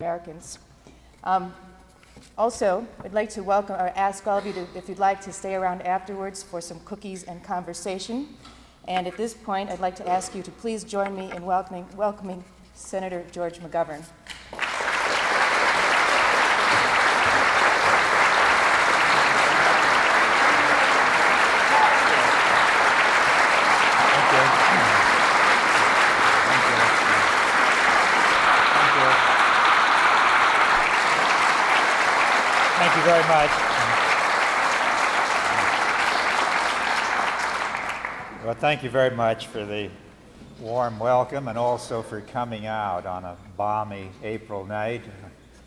Americans. Also, I'd like to welcome or ask all of you to, if you'd like to stay around afterwards for some cookies and conversation. And at this point, I'd like to ask you to please join me in welcoming Senator George McGovern. Thank you very much. Well, thank you very much for the warm welcome and also for coming out on a balmy April night,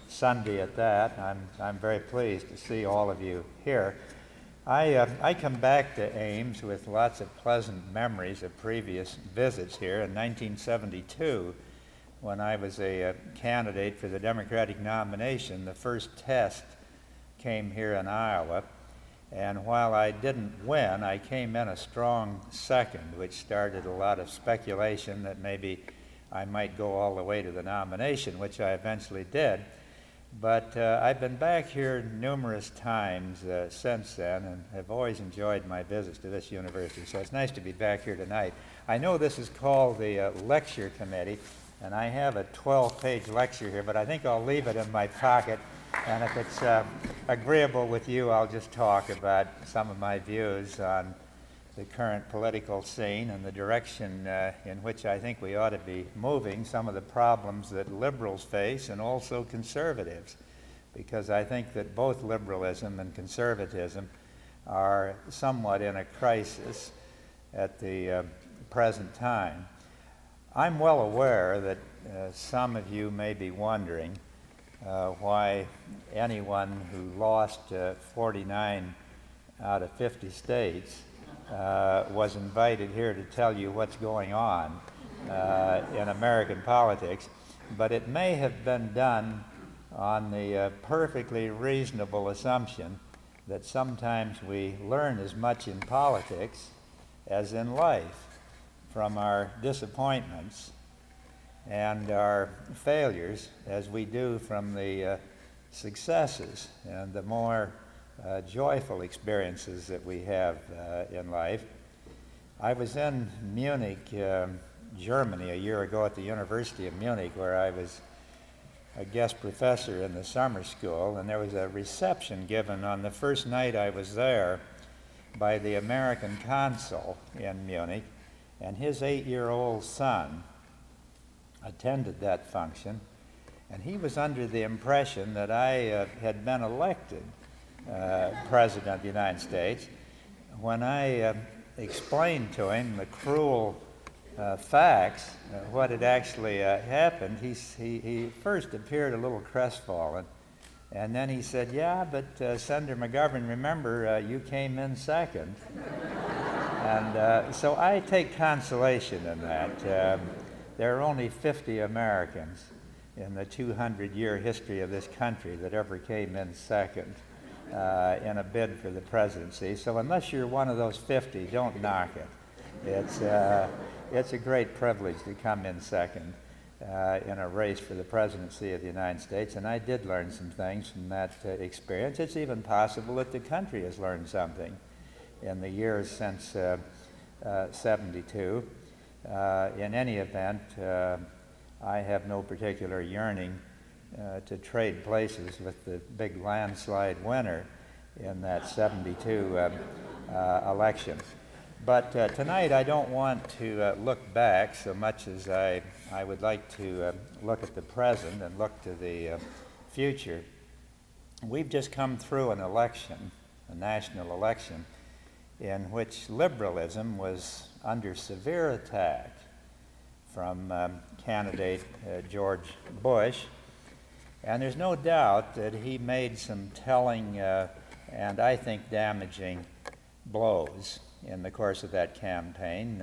Sunday at that. I'm very pleased to see all of you here. I come back to Ames with lots of pleasant memories of previous visits here. In 1972, when I was a candidate for the Democratic nomination, the first test came here in Iowa, and while I didn't win, I came in a strong second, which started a lot of speculation that maybe I might go all the way to the nomination, which I eventually did. But I've been back here numerous times since then and have always enjoyed my visits to this university, so it's nice to be back here tonight. I know this is called the lecture committee, and I have a 12-page lecture here, but I think I'll leave it in my pocket. And if it's agreeable with you, I'll just talk about some of my views on the current political scene and the direction in which I think we ought to be moving, some of the problems that liberals face and also conservatives, because I think that both liberalism and conservatism are somewhat in a crisis at the present time. I'm well aware that some of you may be wondering why anyone who lost 49 out of 50 states was invited here to tell you what's going on in American politics, but it may have been done on the perfectly reasonable assumption that sometimes we learn as much in politics as in life from our disappointments and our failures as we do from the successes and the more joyful experiences that we have in life. I was in Munich, Germany a year ago at the University of Munich, where I was a guest professor in the summer school, and there was a reception given on the first night I was there by the American consul in Munich, and his 8-year-old son attended that function, and he was under the impression that I had been elected President of the United States. When I explained to him the cruel facts, what had actually happened, he first appeared a little crestfallen, and then he said, "Yeah, but Senator McGovern, remember, you came in second." And so I take consolation in that. There are only 50 Americans in the 200-year history of this country that ever came in second in a bid for the presidency. So unless you're one of those 50, don't knock it. It's a great privilege to come in second in a race for the presidency of the United States, and I did learn some things from that experience. It's even possible that the country has learned something in the years since 72. In any event, I have no particular yearning to trade places with the big landslide winner in that 72 election. But tonight I don't want to look back so much as I would like to look at the present and look to the future. We've just come through an election, a national election, in which liberalism was under severe attack from candidate George Bush, and there's no doubt that he made some telling and I think damaging blows in the course of that campaign.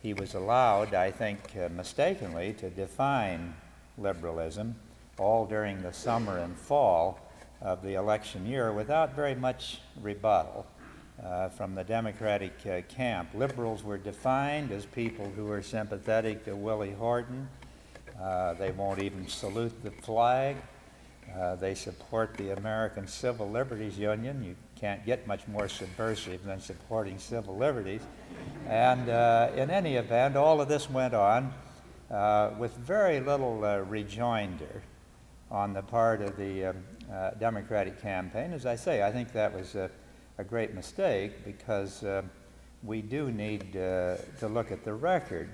He was allowed, I think mistakenly, to define liberalism all during the summer and fall of the election year without very much rebuttal. From the Democratic camp. Liberals were defined as people who were sympathetic to Willie Horton, They won't even salute the flag. They support the American Civil Liberties Union. You can't get much more subversive than supporting civil liberties. And in any event, all of this went on with very little rejoinder on the part of the Democratic campaign. As I say, I think that was a great mistake, because we do need to look at the record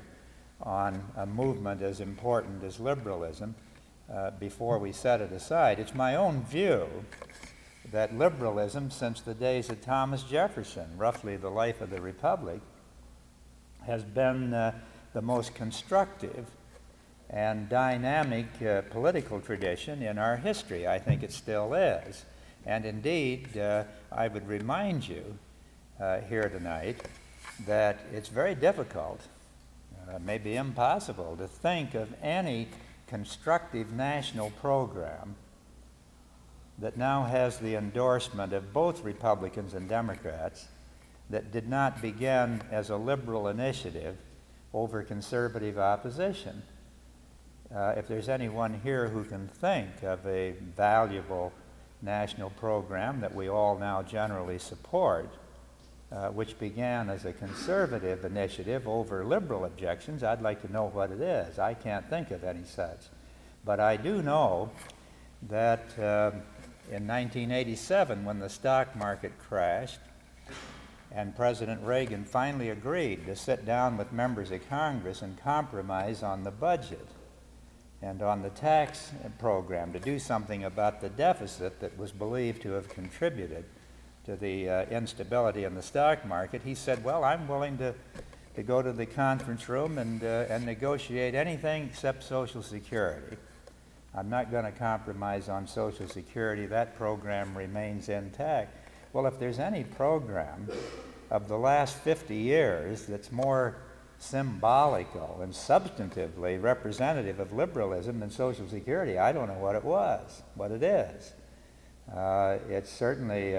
on a movement as important as liberalism before we set it aside. It's my own view that liberalism, since the days of Thomas Jefferson, roughly the life of the Republic, has been the most constructive and dynamic political tradition in our history. I think it still is. And indeed, I would remind you here tonight that it's very difficult, maybe impossible, to think of any constructive national program that now has the endorsement of both Republicans and Democrats that did not begin as a liberal initiative over conservative opposition. If there's anyone here who can think of a valuable national program that we all now generally support, which began as a conservative initiative over liberal objections, I'd like to know what it is. I can't think of any such. But I do know that in 1987, when the stock market crashed, and President Reagan finally agreed to sit down with members of Congress and compromise on the budget and on the tax program to do something about the deficit that was believed to have contributed to the instability in the stock market, he said, well, I'm willing to go to the conference room and negotiate anything except Social Security. I'm not going to compromise on Social Security. That program remains intact. Well, if there's any program of the last 50 years that's more symbolical and substantively representative of liberalism than Social Security, I don't know what it is. It's certainly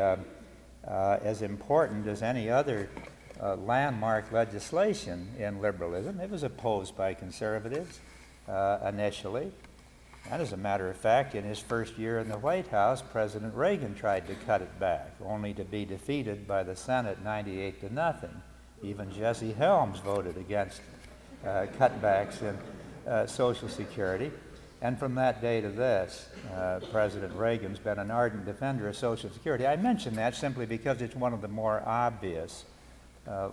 as important as any other landmark legislation in liberalism. It was opposed by conservatives initially. And as a matter of fact, in his first year in the White House, President Reagan tried to cut it back, only to be defeated by the Senate 98-0. Even Jesse Helms voted against cutbacks in Social Security. And from that day to this, President Reagan's been an ardent defender of Social Security. I mention that simply because it's one of the more obvious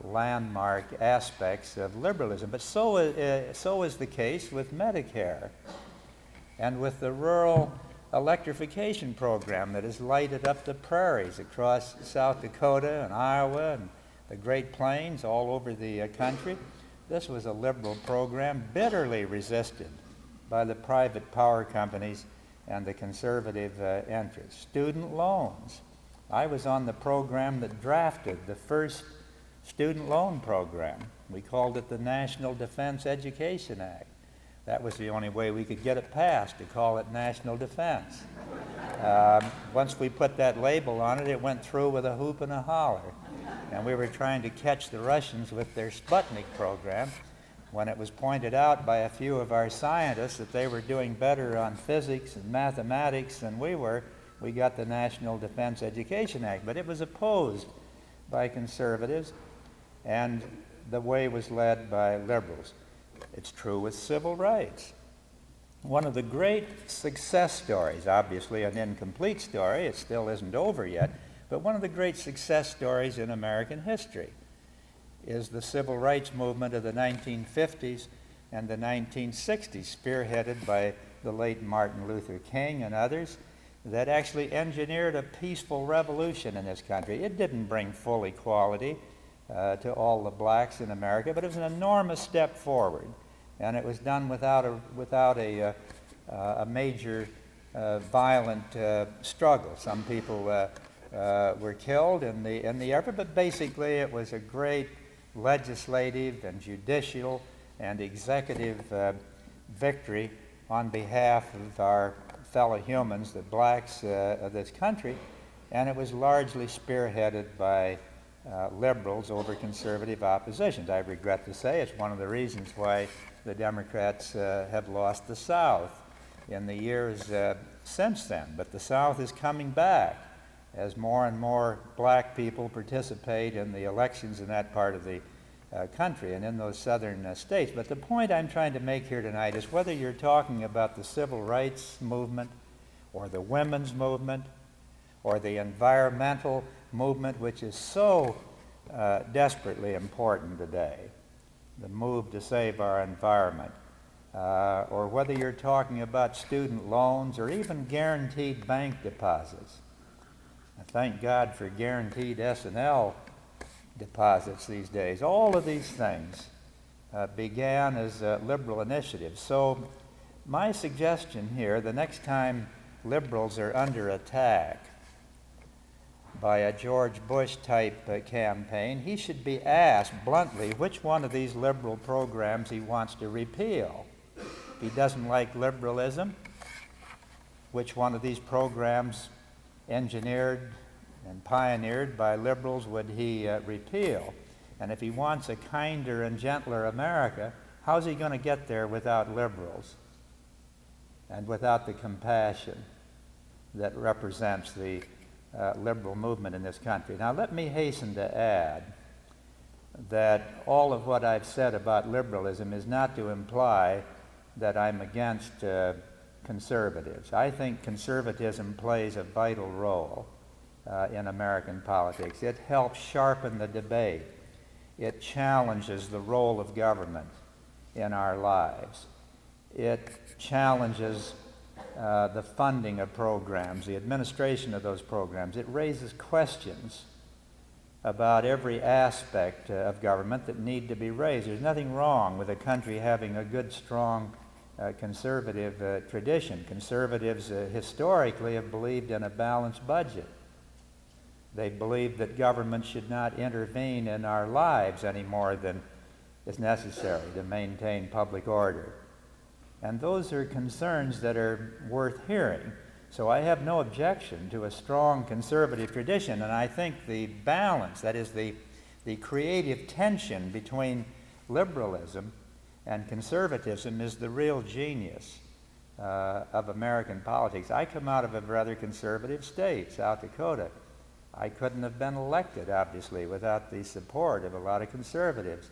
landmark aspects of liberalism. But so is the case with Medicare and with the rural electrification program that has lighted up the prairies across South Dakota and Iowa and the Great Plains all over the country. This was a liberal program bitterly resisted by the private power companies and the conservative interests. Student loans. I was on the program that drafted the first student loan program. We called it the National Defense Education Act. That was the only way we could get it passed, to call it national defense. Once we put that label on it, it went through with a hoop and a holler. And we were trying to catch the Russians with their Sputnik program. When it was pointed out by a few of our scientists that they were doing better on physics and mathematics than we were, we got the National Defense Education Act. But it was opposed by conservatives, and the way was led by liberals. It's true with civil rights. One of the great success stories, obviously an incomplete story, it still isn't over yet, but one of the great success stories in American history is the civil rights movement of the 1950s and the 1960s, spearheaded by the late Martin Luther King and others, that actually engineered a peaceful revolution in this country. It didn't bring full equality to all the blacks in America, but it was an enormous step forward, and it was done without a major violent struggle. Some people were killed in the effort, but basically it was a great legislative and judicial and executive victory on behalf of our fellow humans, the blacks of this country, and it was largely spearheaded by liberals over conservative oppositions. I regret to say it's one of the reasons why the Democrats have lost the South in the years since then. But the South is coming back as more and more black people participate in the elections in that part of the country and in those southern states. But the point I'm trying to make here tonight is whether you're talking about the civil rights movement or the women's movement or the environmental movement, which is so desperately important today, the move to save our environment, or whether you're talking about student loans or even guaranteed bank deposits. Thank God for guaranteed S&L deposits these days. All of these things began as liberal initiatives. So my suggestion here, the next time liberals are under attack by a George Bush type campaign, he should be asked bluntly which one of these liberal programs he wants to repeal. If he doesn't like liberalism, which one of these programs engineered and pioneered by liberals would he repeal? And if he wants a kinder and gentler America, how's he going to get there without liberals and without the compassion that represents the liberal movement in this country? Now, let me hasten to add that all of what I've said about liberalism is not to imply that I'm against conservatives. I think conservatism plays a vital role in American politics. It helps sharpen the debate. It challenges the role of government in our lives. It challenges the funding of programs, the administration of those programs. It raises questions about every aspect of government that need to be raised. There's nothing wrong with a country having a good, strong conservative tradition. Conservatives historically have believed in a balanced budget. They believe that government should not intervene in our lives any more than is necessary to maintain public order. And those are concerns that are worth hearing. So I have no objection to a strong conservative tradition, and I think the balance, that is the creative tension between liberalism and conservatism, is the real genius of American politics. I come out of a rather conservative state, South Dakota. I couldn't have been elected, obviously, without the support of a lot of conservatives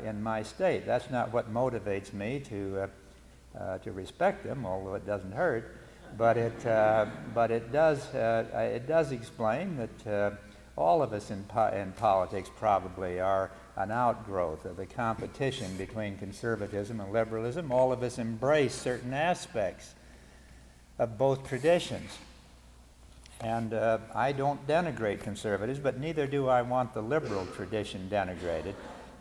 in my state. That's not what motivates me to respect them, although it doesn't hurt. But it does explain that all of us in politics probably are an outgrowth of the competition between conservatism and liberalism. All of us embrace certain aspects of both traditions. And I don't denigrate conservatives, but neither do I want the liberal tradition denigrated.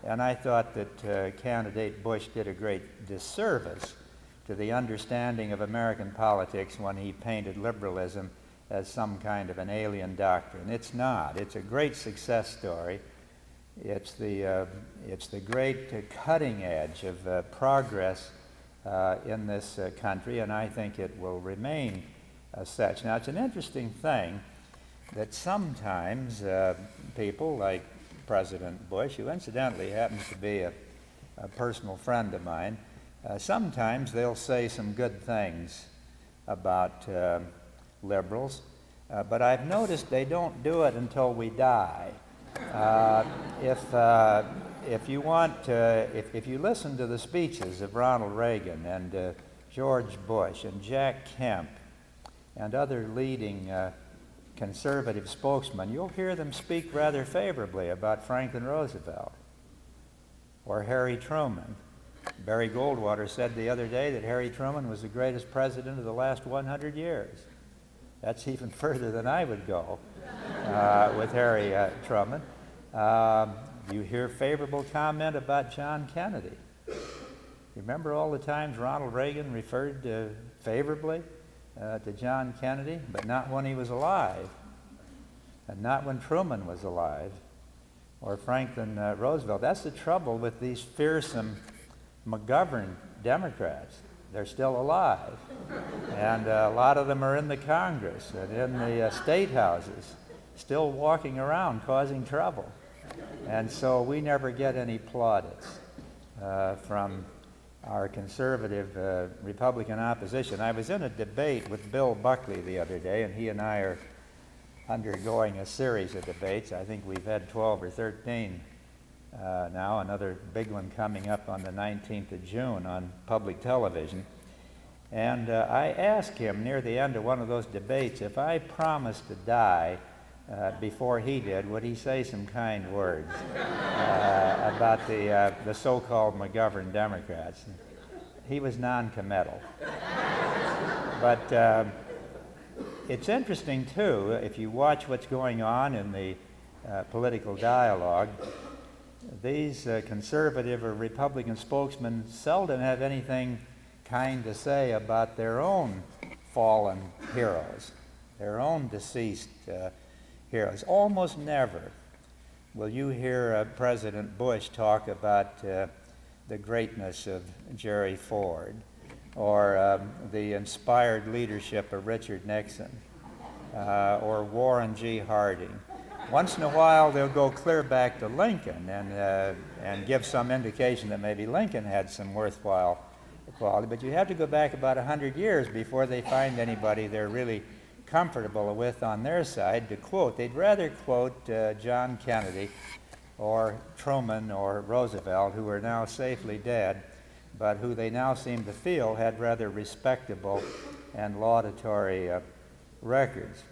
And I thought that candidate Bush did a great disservice to the understanding of American politics when he painted liberalism as some kind of an alien doctrine. It's not. It's a great success story. It's the great cutting edge of progress in this country, and I think it will remain as such. Now, it's an interesting thing that sometimes people like President Bush, who incidentally happens to be a personal friend of mine, sometimes they'll say some good things about liberals, but I've noticed they don't do it until we die. If you listen to the speeches of Ronald Reagan and George Bush and Jack Kemp and other leading conservative spokesmen, you'll hear them speak rather favorably about Franklin Roosevelt or Harry Truman. Barry Goldwater said the other day that Harry Truman was the greatest president of the last 100 years. That's even further than I would go with Harry Truman. You hear favorable comment about John Kennedy. Remember all the times Ronald Reagan referred favorably to John Kennedy, but not when he was alive, and not when Truman was alive, or Franklin Roosevelt. That's the trouble with these fearsome McGovern Democrats. They're still alive, and a lot of them are in the Congress and in the state houses, still walking around causing trouble. And so we never get any plaudits from our conservative Republican opposition. I was in a debate with Bill Buckley the other day, and he and I are undergoing a series of debates. I think we've had 12 or 13 now, another big one coming up on the 19th of June on public television. And I asked him near the end of one of those debates, if I promised to die before he did, would he say some kind words about the so-called McGovern Democrats? He was non-committal. But it's interesting, too, if you watch what's going on in the political dialogue, these conservative or Republican spokesmen seldom have anything kind to say about their own fallen heroes, their own deceased heroes. Almost never will you hear President Bush talk about the greatness of Jerry Ford or the inspired leadership of Richard Nixon or Warren G. Harding. Once in a while, they'll go clear back to Lincoln and give some indication that maybe Lincoln had some worthwhile quality, but you have to go back about 100 years before they find anybody they're really comfortable with on their side to quote. They'd rather quote John Kennedy or Truman or Roosevelt, who are now safely dead, but who they now seem to feel had rather respectable and laudatory records.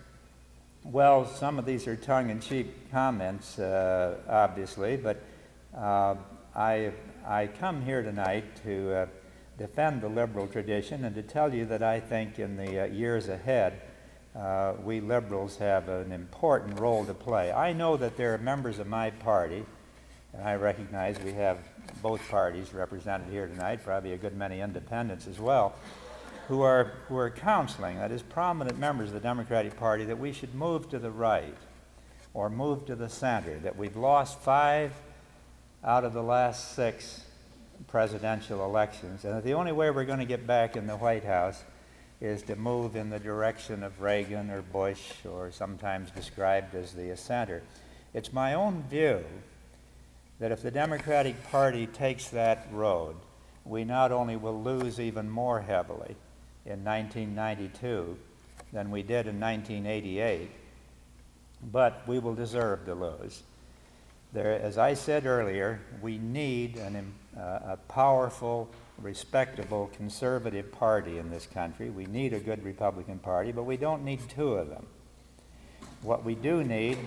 Well, some of these are tongue-in-cheek comments, obviously, but I come here tonight to defend the liberal tradition and to tell you that I think in the years ahead, we liberals have an important role to play. I know that there are members of my party, and I recognize we have both parties represented here tonight, probably a good many independents as well, who are counseling, that is, prominent members of the Democratic Party, that we should move to the right or move to the center, that we've lost 5 out of the last 6 presidential elections, and that the only way we're going to get back in the White House is to move in the direction of Reagan or Bush, or sometimes described as the center. It's my own view that if the Democratic Party takes that road, we not only will lose even more heavily in 1992 than we did in 1988, but we will deserve to lose. As I said earlier, we need a powerful, respectable conservative party in this country. We need a good Republican Party, but we don't need 2 of them. What we do need,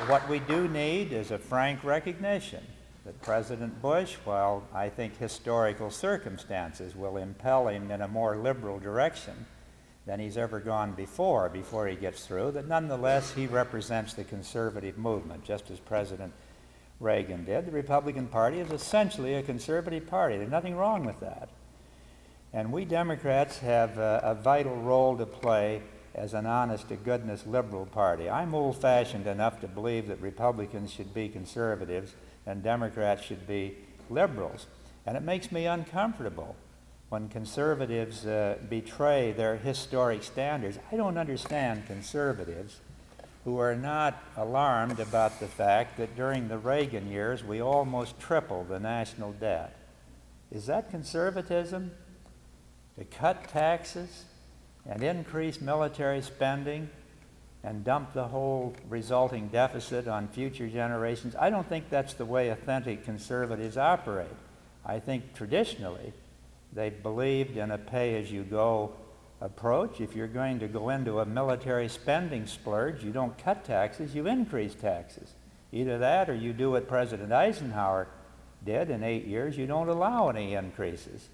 what we do need is a frank recognition that President Bush, while I think historical circumstances will impel him in a more liberal direction than he's ever gone before he gets through, that nonetheless he represents the conservative movement, just as President Reagan did. The Republican Party is essentially a conservative party. There's nothing wrong with that. And we Democrats have a vital role to play as an honest-to-goodness liberal party. I'm old-fashioned enough to believe that Republicans should be conservatives and Democrats should be liberals. And it makes me uncomfortable when conservatives betray their historic standards. I don't understand conservatives who are not alarmed about the fact that during the Reagan years we almost tripled the national debt. Is that conservatism? To cut taxes and increase military spending and dump the whole resulting deficit on future generations? I don't think that's the way authentic conservatives operate. I think traditionally they've believed in a pay-as-you-go approach. If you're going to go into a military spending splurge, you don't cut taxes, you increase taxes. Either that or you do what President Eisenhower did in 8 years, you don't allow any increases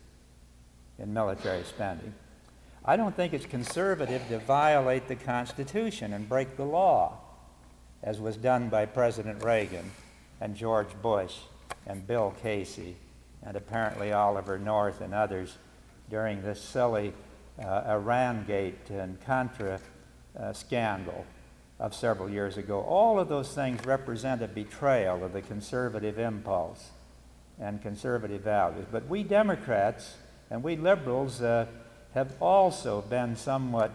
in military spending. I don't think it's conservative to violate the Constitution and break the law, as was done by President Reagan and George Bush and Bill Casey and apparently Oliver North and others during this silly Iran-gate and Contra scandal of several years ago. All of those things represent a betrayal of the conservative impulse and conservative values. But we Democrats And we liberals have also been somewhat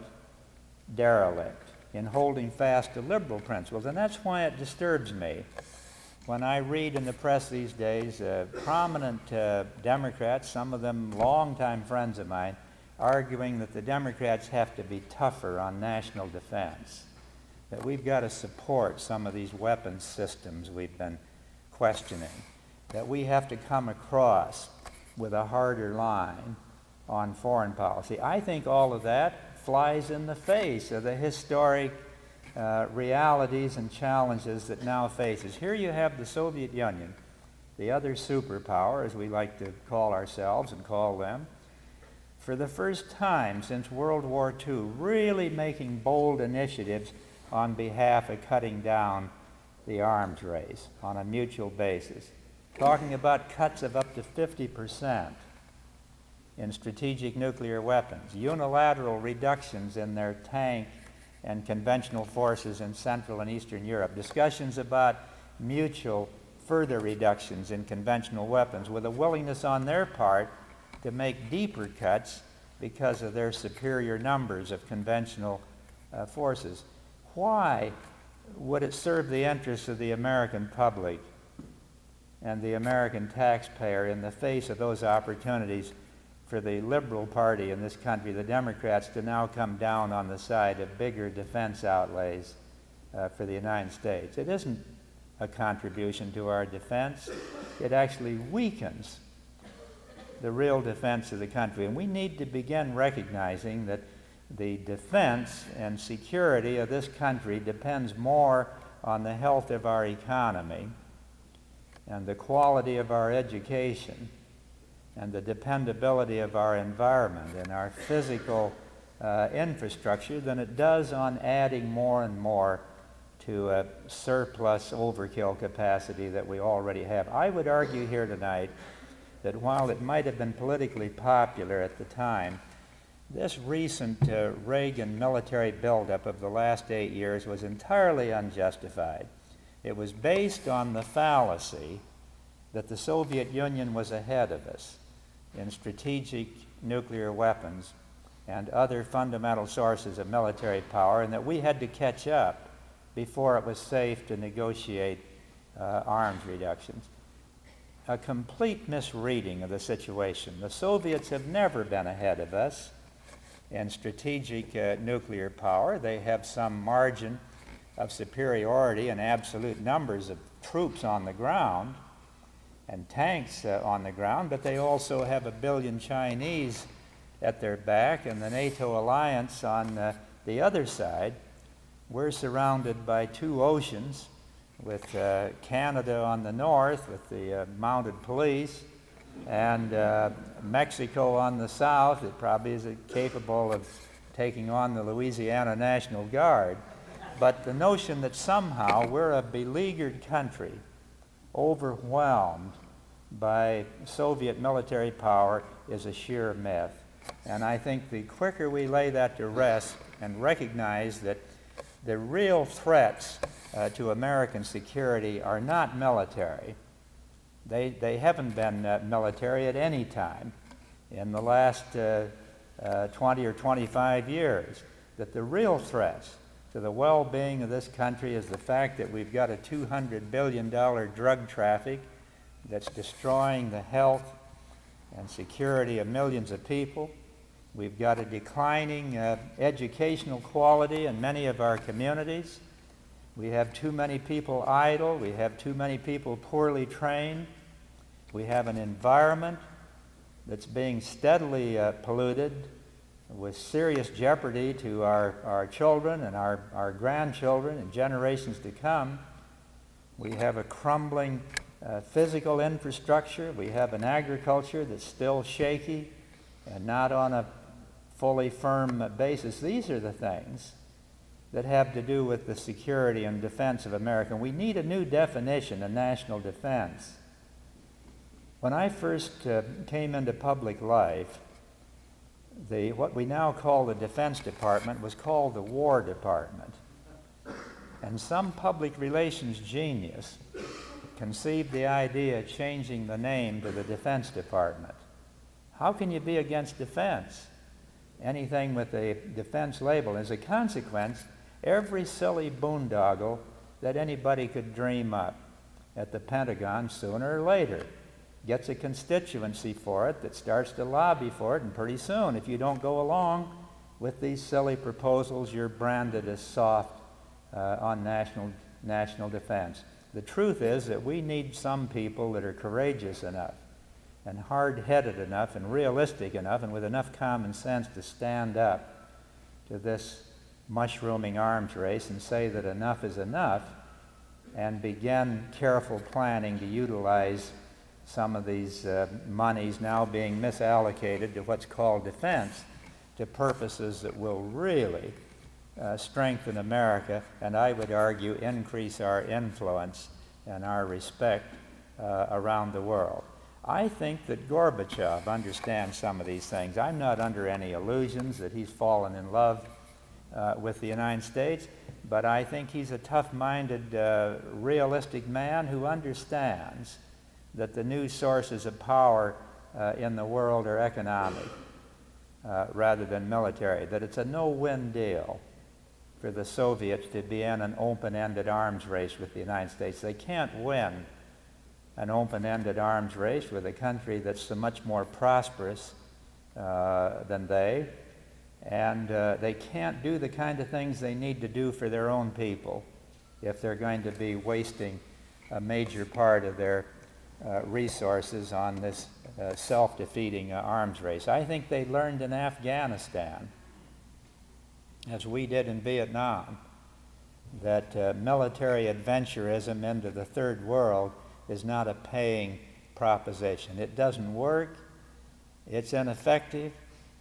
derelict in holding fast to liberal principles, and that's why it disturbs me when I read in the press these days prominent Democrats, some of them longtime friends of mine, arguing that the Democrats have to be tougher on national defense, that we've got to support some of these weapons systems we've been questioning, that we have to come across with a harder line on foreign policy. I think all of that flies in the face of the historic realities and challenges that now faces. Here you have the Soviet Union, the other superpower, as we like to call ourselves and call them, for the first time since World War II, really making bold initiatives on behalf of cutting down the arms race on a mutual basis, talking about cuts of up to 50% in strategic nuclear weapons, unilateral reductions in their tank and conventional forces in Central and Eastern Europe, discussions about mutual further reductions in conventional weapons with a willingness on their part to make deeper cuts because of their superior numbers of conventional forces. Why would it serve the interests of the American public and the American taxpayer in the face of those opportunities for the Liberal Party in this country, the Democrats, to now come down on the side of bigger defense outlays for the United States? It isn't a contribution to our defense. It actually weakens the real defense of the country. And we need to begin recognizing that the defense and security of this country depends more on the health of our economy and the quality of our education and the dependability of our environment and our physical infrastructure than it does on adding more and more to a surplus overkill capacity that we already have. I would argue here tonight that while it might have been politically popular at the time, this recent Reagan military buildup of the last 8 years was entirely unjustified. It was based on the fallacy that the Soviet Union was ahead of us in strategic nuclear weapons and other fundamental sources of military power, and that we had to catch up before it was safe to negotiate arms reductions. A complete misreading of the situation. The Soviets have never been ahead of us in strategic nuclear power. They have some margin of superiority in absolute numbers of troops on the ground and tanks on the ground, but they also have 1 billion Chinese at their back and the NATO alliance on the other side. We're surrounded by 2 oceans with Canada on the north with the mounted police and Mexico on the south that probably is capable of taking on the Louisiana National Guard. But the notion that somehow we're a beleaguered country, overwhelmed by Soviet military power, is a sheer myth. And I think the quicker we lay that to rest and recognize that the real threats to American security are not military. They haven't been military at any time in the last 20 or 25 years. That the real threats to the well-being of this country is the fact that we've got a $200 billion drug traffic that's destroying the health and security of millions of people. We've got a declining educational quality in many of our communities. We have too many people idle. We have too many people poorly trained. We have an environment that's being steadily polluted with serious jeopardy to our children and our grandchildren and generations to come. We have a crumbling physical infrastructure. We have an agriculture that's still shaky and not on a fully firm basis. These are the things that have to do with the security and defense of America. We need a new definition of national defense. When I first came into public life, what we now call the Defense Department was called the War Department. And some public relations genius conceived the idea of changing the name to the Defense Department. How can you be against defense? Anything with a defense label. As a consequence, every silly boondoggle that anybody could dream up at the Pentagon sooner or later gets a constituency for it that starts to lobby for it, and pretty soon, if you don't go along with these silly proposals, you're branded as soft on national defense. The truth is that we need some people that are courageous enough and hard-headed enough and realistic enough and with enough common sense to stand up to this mushrooming arms race and say that enough is enough and begin careful planning to utilize some of these monies now being misallocated to what's called defense to purposes that will really strengthen America and, I would argue, increase our influence and our respect around the world. I think that Gorbachev understands some of these things. I'm not under any illusions that he's fallen in love with the United States, but I think he's a tough-minded, realistic man who understands that the new sources of power in the world are economic rather than military, that it's a no-win deal for the Soviets to be in an open-ended arms race with the United States. They can't win an open-ended arms race with a country that's so much more prosperous than they, and they can't do the kind of things they need to do for their own people if they're going to be wasting a major part of their resources on this self-defeating arms race. I think they learned in Afghanistan, as we did in Vietnam, that military adventurism into the third world is not a paying proposition. It doesn't work. It's ineffective.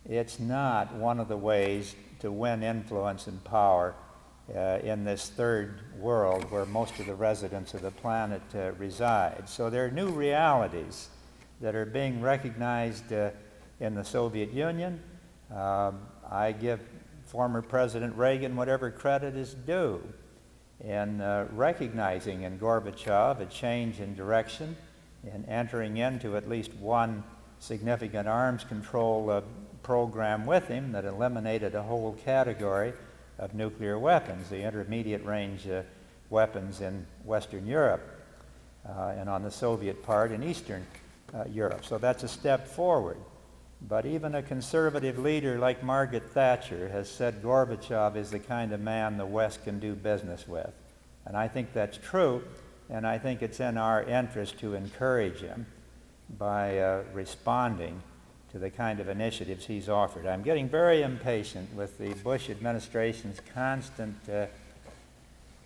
It's not one of the ways to win influence and power in this third world where most of the residents of the planet reside. So there are new realities that are being recognized in the Soviet Union. I give former President Reagan whatever credit is due in recognizing in Gorbachev a change in direction, in entering into at least one significant arms control program with him that eliminated a whole category of nuclear weapons, the intermediate range weapons in Western Europe and on the Soviet part in Eastern Europe. So that's a step forward. But even a conservative leader like Margaret Thatcher has said Gorbachev is the kind of man the West can do business with. And I think that's true, and I think it's in our interest to encourage him by responding to the kind of initiatives he's offered. I'm getting very impatient with the Bush administration's constant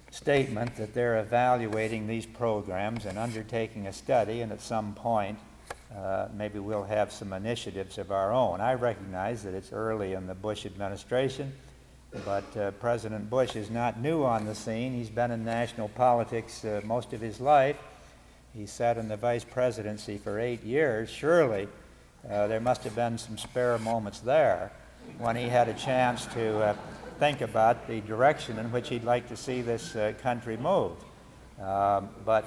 statement that they're evaluating these programs and undertaking a study, and at some point maybe we'll have some initiatives of our own. I recognize that it's early in the Bush administration, but President Bush is not new on the scene. He's been in national politics most of his life. He sat in the vice presidency for 8 years. Surely there must have been some spare moments there when he had a chance to think about the direction in which he'd like to see this country move. But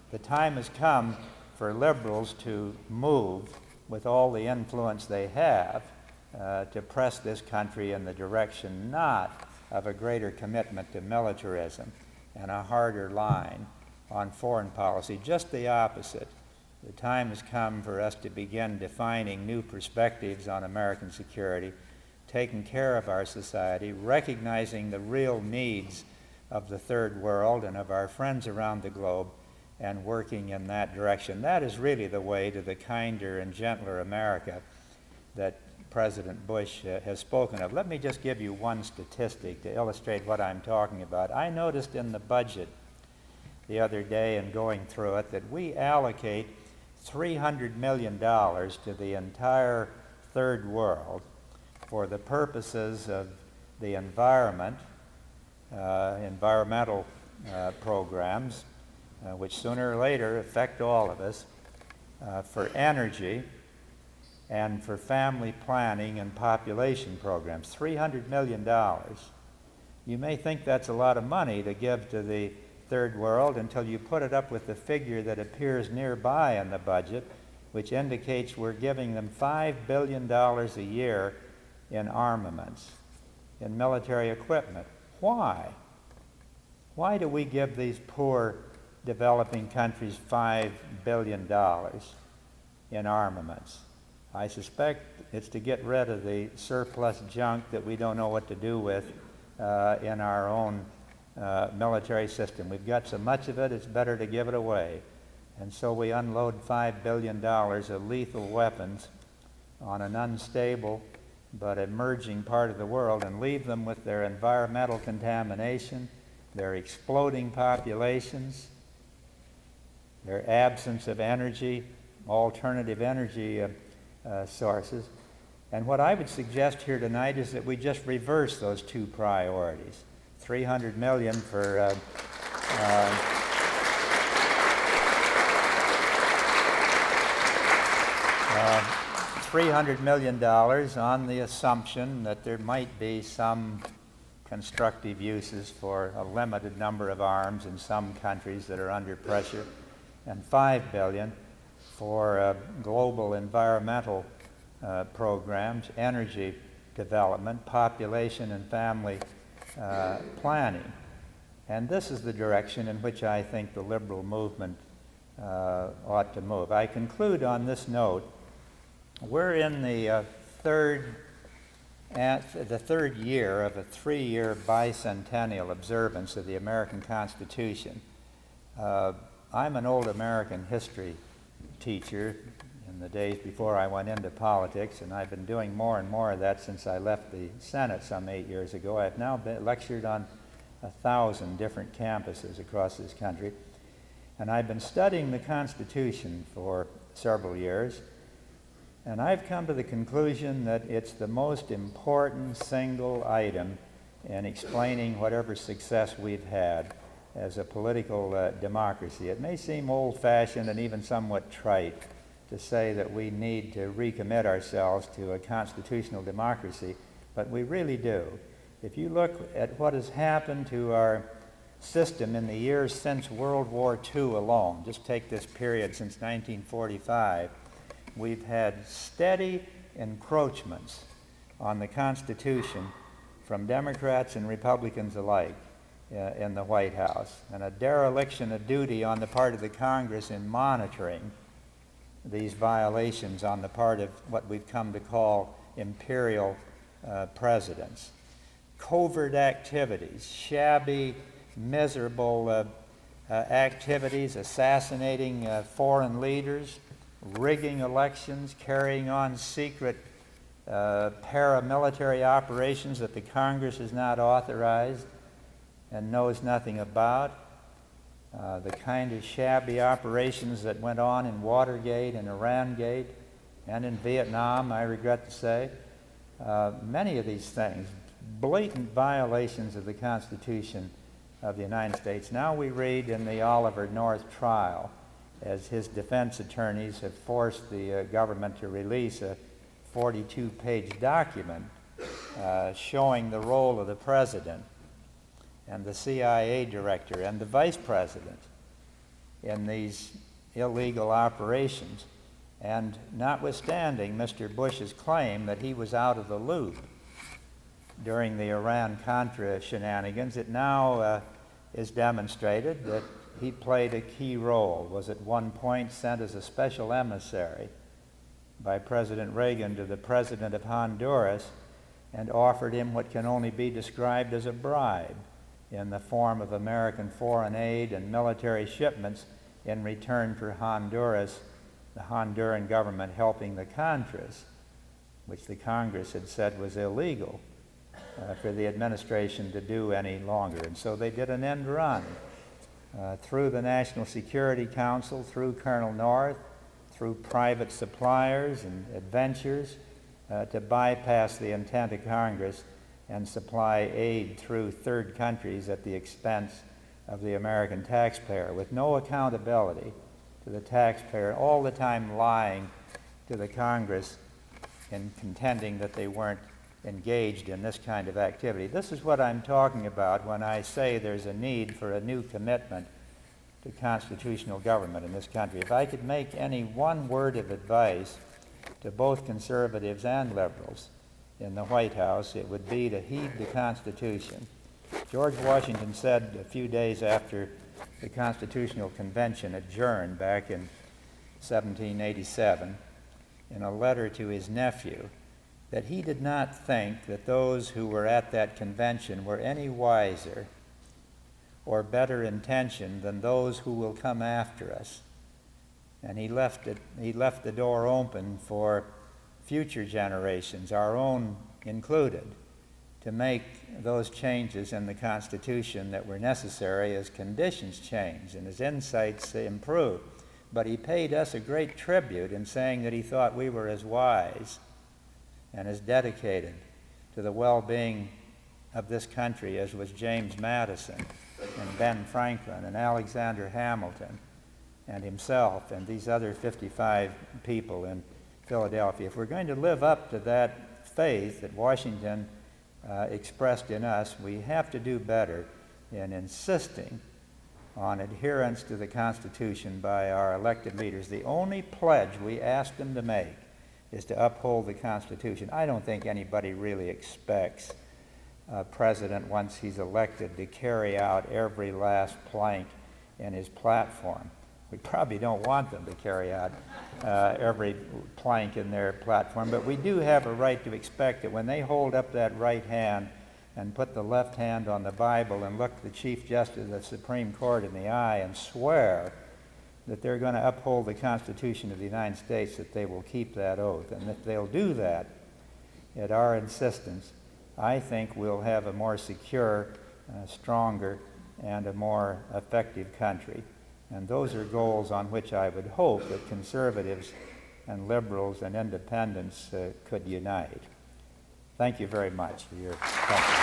the time has come for liberals to move with all the influence they have to press this country in the direction not of a greater commitment to militarism and a harder line on foreign policy, just the opposite. The time has come for us to begin defining new perspectives on American security, taking care of our society, recognizing the real needs of the third world and of our friends around the globe, and working in that direction. That is really the way to the kinder and gentler America that President Bush has spoken of. Let me just give you one statistic to illustrate what I'm talking about. I noticed in the budget the other day in going through it that we allocate $300 million to the entire third world for the purposes of the environment, environmental programs, which sooner or later affect all of us, for energy, and for family planning and population programs. $300 million. You may think that's a lot of money to give to the third world until you put it up with the figure that appears nearby in the budget, which indicates we're giving them $5 billion a year in armaments, in military equipment. Why? Why do we give these poor developing countries $5 billion in armaments? I suspect it's to get rid of the surplus junk that we don't know what to do with in our own military system. We've got so much of it, it's better to give it away. And so we unload $5 billion of lethal weapons on an unstable but emerging part of the world and leave them with their environmental contamination, their exploding populations, their absence of energy, alternative energy sources. And what I would suggest here tonight is that we just reverse those two priorities. $300 million for $300 million on the assumption that there might be some constructive uses for a limited number of arms in some countries that are under pressure, and $5 billion for global environmental programs, energy development, population and family planning. And this is the direction in which I think the liberal movement ought to move. I conclude on this note. We're in the third year of a 3-year bicentennial observance of the American Constitution. I'm an old American history teacher in the days before I went into politics, and I've been doing more and more of that since I left the Senate some 8 years ago. I've now lectured on 1,000 different campuses across this country, and I've been studying the Constitution for several years. And I've come to the conclusion that it's the most important single item in explaining whatever success we've had as a political democracy. It may seem old-fashioned and even somewhat trite to say that we need to recommit ourselves to a constitutional democracy, but we really do. If you look at what has happened to our system in the years since World War II alone, just take this period since 1945, we've had steady encroachments on the Constitution from Democrats and Republicans alike in the White House, and a dereliction of duty on the part of the Congress in monitoring these violations on the part of what we've come to call imperial presidents. Covert activities, shabby, miserable activities, assassinating foreign leaders, rigging elections, carrying on secret paramilitary operations that the Congress has not authorized and knows nothing about, the kind of shabby operations that went on in Watergate and Irangate and in Vietnam, I regret to say. Many of these things, blatant violations of the Constitution of the United States. Now we read in the Oliver North trial, as his defense attorneys have forced the government to release a 42-page document showing the role of the president and the CIA director and the vice president in these illegal operations. And notwithstanding Mr. Bush's claim that he was out of the loop during the Iran-Contra shenanigans, it now is demonstrated that he played a key role, was at one point sent as a special emissary by President Reagan to the president of Honduras and offered him what can only be described as a bribe in the form of American foreign aid and military shipments in return for Honduras, the Honduran government helping the Contras, which the Congress had said was illegal for the administration to do any longer. And so they did an end run through the National Security Council, through Colonel North, through private suppliers and adventures to bypass the intent of Congress and supply aid through third countries at the expense of the American taxpayer, with no accountability to the taxpayer, all the time lying to the Congress and contending that they weren't engaged in this kind of activity. This is what I'm talking about when I say there's a need for a new commitment to constitutional government in this country. If I could make any one word of advice to both conservatives and liberals in the White House, it would be to heed the Constitution. George Washington said a few days after the Constitutional Convention adjourned back in 1787 in a letter to his nephew that he did not think that those who were at that convention were any wiser or better intentioned than those who will come after us. And he left the door open for future generations, our own included, to make those changes in the Constitution that were necessary as conditions changed and as insights improved. But he paid us a great tribute in saying that he thought we were as wise and as dedicated to the well-being of this country as was James Madison and Ben Franklin and Alexander Hamilton and himself and these other 55 people in Philadelphia. If we're going to live up to that faith that Washington expressed in us, we have to do better in insisting on adherence to the Constitution by our elected leaders. The only pledge we ask them to make is to uphold the Constitution. I don't think anybody really expects a president, once he's elected, to carry out every last plank in his platform. We probably don't want them to carry out every plank in their platform, but we do have a right to expect that when they hold up that right hand and put the left hand on the Bible and look the Chief Justice of the Supreme Court in the eye and swear that they're going to uphold the Constitution of the United States, that they will keep that oath. And if they'll do that at our insistence, I think we'll have a more secure, stronger, and a more effective country. And those are goals on which I would hope that conservatives and liberals and independents could unite. Thank you very much for your attention.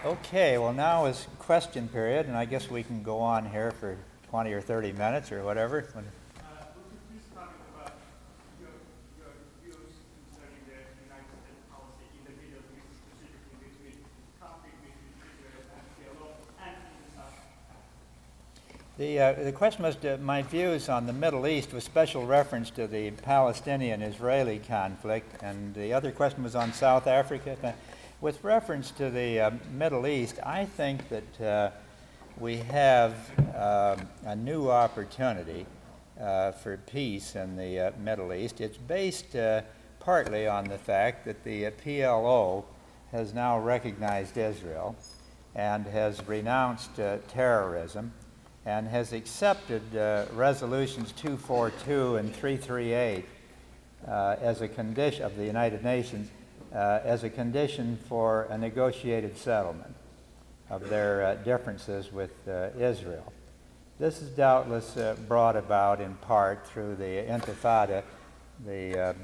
Okay, well now is question period, and I guess we can go on here for 20 or 30 minutes or whatever. Would you please comment about your views concerning the United States policy in the Middle East, specifically between conflict between Israel and PLO and in the South? The question was my views on the Middle East with special reference to the Palestinian-Israeli conflict, and the other question was on South Africa. With reference to the Middle East, I think that we have a new opportunity for peace in the Middle East. It's based partly on the fact that the PLO has now recognized Israel and has renounced terrorism and has accepted resolutions 242 and 338 as a condition of the United Nations as a condition for a negotiated settlement of their differences with Israel. This is doubtless brought about in part through the Intifada, the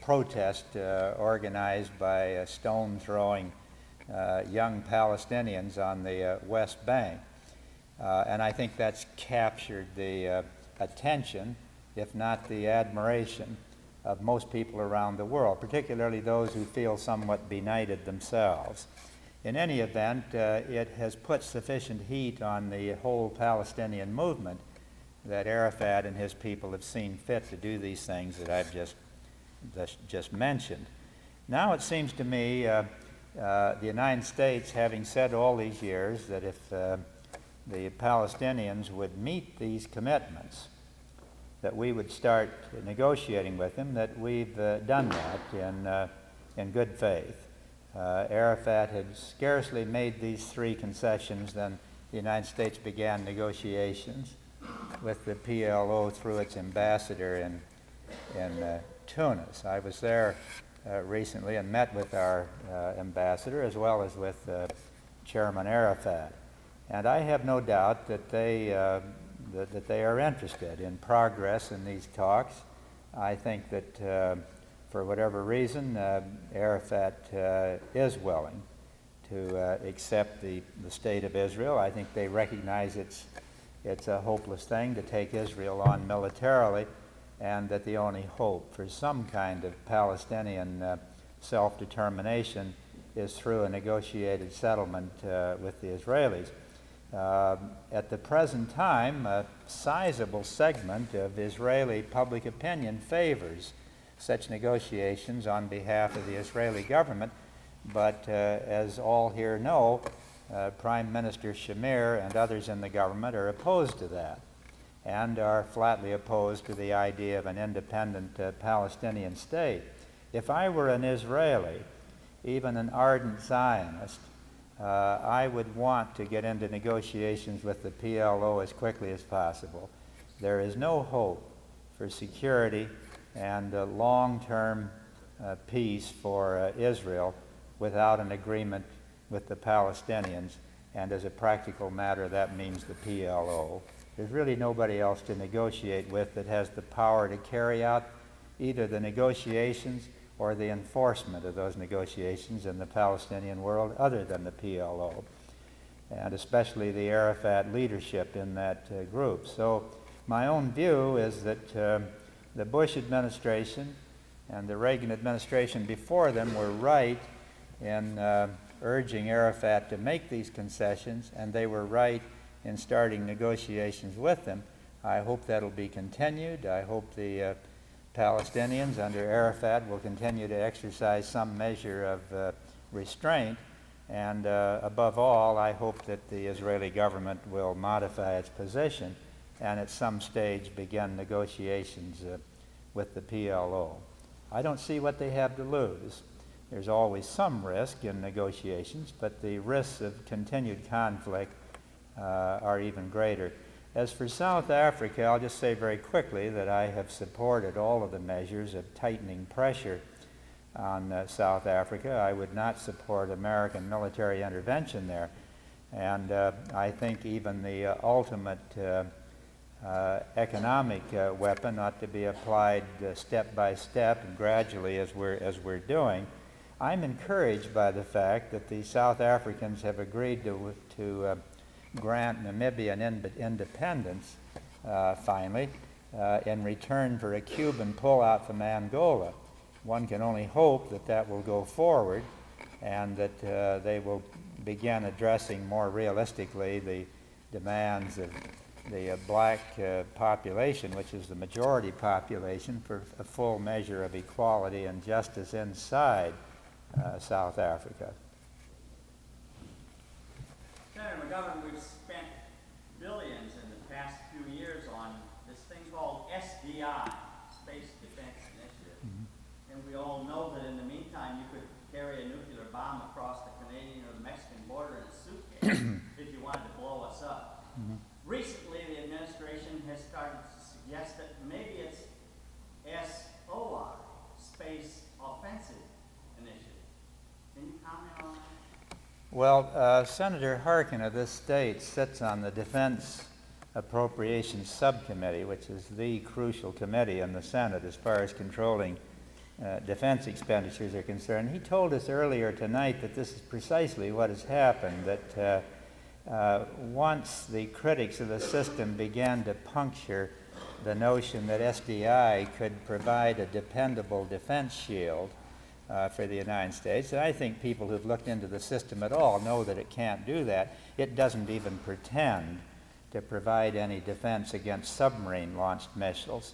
protest organized by stone-throwing young Palestinians on the West Bank. And I think that's captured the attention, if not the admiration, of most people around the world, particularly those who feel somewhat benighted themselves. In any event, it has put sufficient heat on the whole Palestinian movement that Arafat and his people have seen fit to do these things that I've just mentioned. Now it seems to me the United States, having said all these years that if the Palestinians would meet these commitments, that we would start negotiating with them, that we've done that in good faith. Arafat had scarcely made these three concessions, then the United States began negotiations with the PLO through its ambassador in Tunis. I was there recently and met with our ambassador as well as with Chairman Arafat. And I have no doubt that they are interested in progress in these talks. I think that for whatever reason, Arafat is willing to accept the state of Israel. I think they recognize it's a hopeless thing to take Israel on militarily, and that the only hope for some kind of Palestinian self-determination is through a negotiated settlement with the Israelis. At the present time, a sizable segment of Israeli public opinion favors such negotiations on behalf of the Israeli government, but as all here know, Prime Minister Shamir and others in the government are opposed to that, and are flatly opposed to the idea of an independent Palestinian state. If I were an Israeli, even an ardent Zionist, I would want to get into negotiations with the PLO as quickly as possible. There is no hope for security and long-term peace for Israel without an agreement with the Palestinians, and as a practical matter, that means the PLO. There's really nobody else to negotiate with that has the power to carry out either the negotiations or the enforcement of those negotiations in the Palestinian world other than the PLO, and especially the Arafat leadership in that group. So my own view is that the Bush administration and the Reagan administration before them were right in urging Arafat to make these concessions, and they were right in starting negotiations with them. I hope that'll be continued. I hope the Palestinians under Arafat will continue to exercise some measure of restraint, and above all, I hope that the Israeli government will modify its position and at some stage begin negotiations with the PLO. I don't see what they have to lose. There's always some risk in negotiations, but the risks of continued conflict are even greater. As for South Africa, I'll just say very quickly that I have supported all of the measures of tightening pressure on South Africa. I would not support American military intervention there. And I think even the ultimate economic weapon ought to be applied step by step and gradually as we're doing. I'm encouraged by the fact that the South Africans have agreed to grant Namibia an independence, finally, in return for a Cuban pullout from Angola. One can only hope that that will go forward and that they will begin addressing more realistically the demands of the black population, which is the majority population, for a full measure of equality and justice inside South Africa. Senator McGovern, we've spent billions in the past few years on this thing called SDI, Space Defense Initiative. And we all know that in the meantime you could carry a nuclear bomb across the Canadian or the Mexican border in a suitcase if you wanted to blow us up. Recently, the administration has started to suggest that maybe it's SOI, Space Offensive Initiative. Can you comment on that? Well, Senator Harkin of this state sits on the Defense Appropriations Subcommittee, which is the crucial committee in the Senate as far as controlling defense expenditures are concerned. He told us earlier tonight that this is precisely what has happened, that once the critics of the system began to puncture the notion that SDI could provide a dependable defense shield for the United States, and I think people who've looked into the system at all know that it can't do that. It doesn't even pretend to provide any defense against submarine-launched missiles.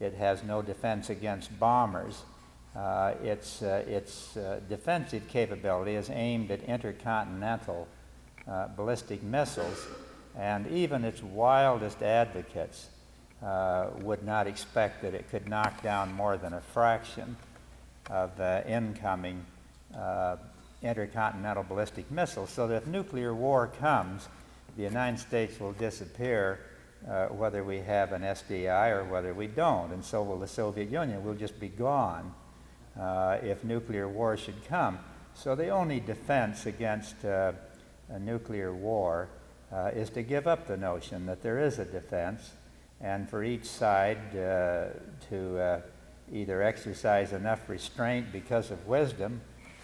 It has no defense against bombers. Its defensive capability is aimed at intercontinental ballistic missiles, and even its wildest advocates would not expect that it could knock down more than a fraction of incoming intercontinental ballistic missiles, so that if nuclear war comes, the United States will disappear whether we have an SDI or whether we don't, and so will the Soviet Union. We'll just be gone if nuclear war should come. So the only defense against a nuclear war is to give up the notion that there is a defense, and for each side to either exercise enough restraint because of wisdom,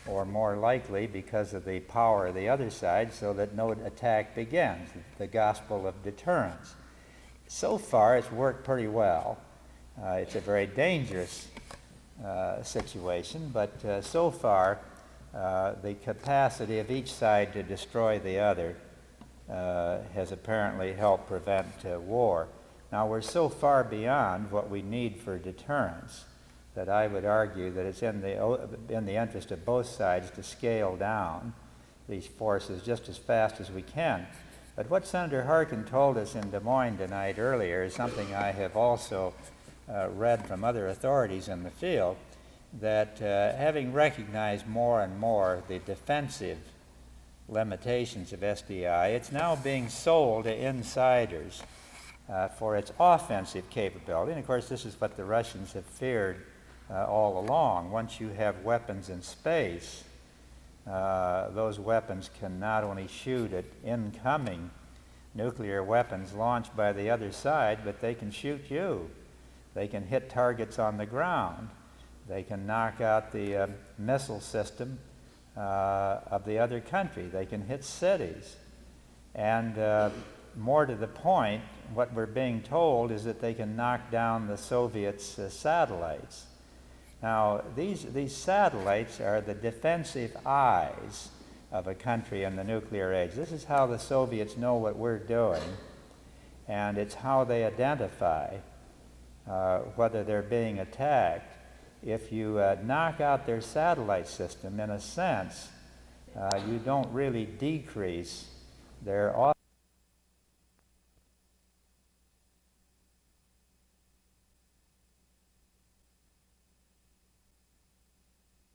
or more likely because of the power of the other side, so that no attack begins, the gospel of deterrence. So far, it's worked pretty well. It's a very dangerous situation, but so far, the capacity of each side to destroy the other has apparently helped prevent war. Now, we're so far beyond what we need for deterrence that I would argue that it's in the interest of both sides to scale down these forces just as fast as we can. But what Senator Harkin told us in Des Moines tonight earlier is something I have also read from other authorities in the field, that having recognized more and more the defensive limitations of SDI, it's now being sold to insiders for its offensive capability. And of course, this is what the Russians have feared all along. Once you have weapons in space, those weapons can not only shoot at incoming nuclear weapons launched by the other side, but they can shoot you. They can hit targets on the ground. They can knock out the missile system of the other country. They can hit cities. And more to the point, what we're being told is that they can knock down the Soviets' satellites. Now, these satellites are the defensive eyes of a country in the nuclear age. This is how the Soviets know what we're doing, and it's how they identify whether they're being attacked. If you knock out their satellite system, in a sense, you don't really decrease their